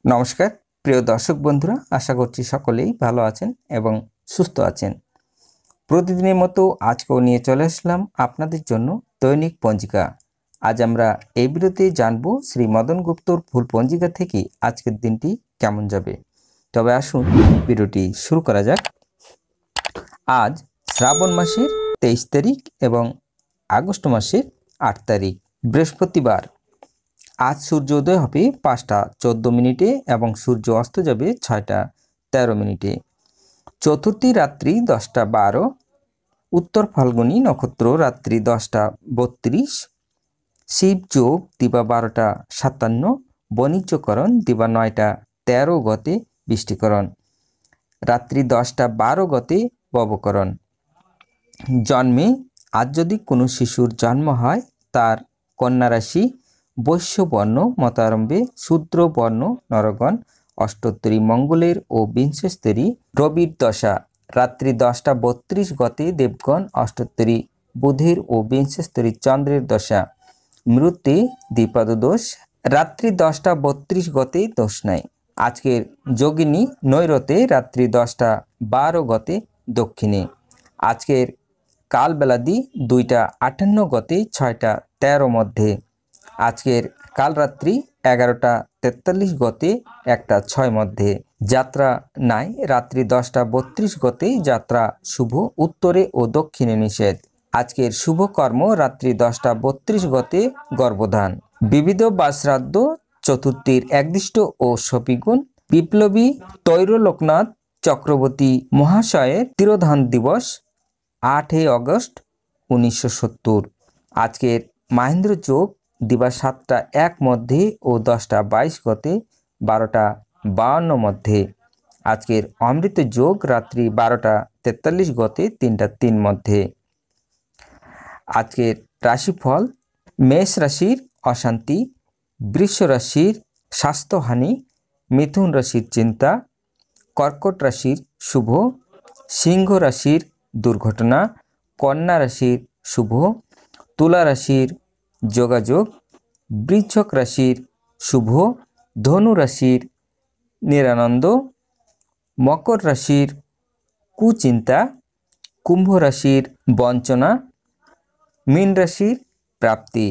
নমস্কার প্রিয় দর্শক বন্ধুরা, আশা করছি সকলেই ভালো আছেন এবং সুস্থ আছেন। প্রতিদিনের মতো আজকেও নিয়ে চলে আসলাম আপনাদের জন্য দৈনিক পঞ্জিকা। আজ আমরা এই ভিডিওতে জানব শ্রী মদন গুপ্তর ভুল পঞ্জিকা থেকে আজকের দিনটি কেমন যাবে। তবে আসুন ভিডিওটি শুরু করা যাক। আজ শ্রাবণ মাসের 23 তারিখ এবং আগস্ট মাসের 8 তারিখ, বৃহস্পতিবার। আজ সূর্যোদয় হবে 5টা 14 মিনিটে এবং সূর্য অস্ত যাবে 6টা 13 মিনিটে। চতুর্থী রাত্রি 10টা 12, উত্তর ফাল্গুনী নক্ষত্র রাত্রি 10টা 32, শিব যোগ দিবা 12টা 57, বণিজ্যকরণ দিবা 9টা 13 গতে বৃষ্টিকরণ, রাত্রি 10টা 12 গতে ববকরণ। জন্মে আজ যদি কোনো শিশুর জন্ম হয়, তার কন্যা রাশি বৈশ্যবর্ণ মতারম্ভে শূদ্র বর্ণ নরগণ, অষ্টোত্তরী মঙ্গলের ও বিংশস্তরী রবির দশা, রাত্রি 10টা 32 গতে দেবগণ, অষ্টোত্তরী বুধের ও বিংশস্তরী চন্দ্রের দশা, মৃত্যু দ্বিপাদ দোষ, রাত্রি 10টা 32 গতে দোষ নাই। আজকের যোগিনী নৈরতে রাত্রি 10টা 12 গতে দক্ষিণে। আজকের কালবেলাদি 2টা 58 গতে 6টা 13 মধ্যে। আজকের কালরাত্রি 11টা 43 গতে 1টা 6 মধ্যে। যাত্রা নাই, রাত্রি 10টা 32 গতে যাত্রা শুভ, উত্তরে ও দক্ষিণে নিষেধ। আজকের শুভ কর্ম রাত্রি 10টা 32 গতে গর্ভধান। বিবিধ বা শ্রাদ্ধ চতুর্থীর একদিষ্ট ও শপিগুণ। বিপ্লবী তৈরলোকনাথ চক্রবর্তী মহাশয়ের তিরোধান দিবস 8 আগস্ট 1970। আজকের মাহেন্দ্র যোগ দিবা 7টা 1 মধ্যে ও 10টা 22 গতে 12টা 52 মধ্যে। আজকের অমৃত যোগ রাত্রি 12টা 43 গতে 3টা 3 মধ্যে। আজকের রাশিফল: মেষ রাশির অশান্তি, বৃষ রাশির স্বাস্থ্যহানি, মিথুন রাশির চিন্তা, কর্কট রাশির শুভ, সিংহ রাশির দুর্ঘটনা, কন্যা রাশির শুভ, তুলা রাশির যোগাযোগ, বৃশ্চিক রাশির শুভ, ধনু রাশির নিরানন্দ, মকর রাশির কুচিন্তা, কুম্ভ রাশির বঞ্চনা, মীন রাশির প্রাপ্তি।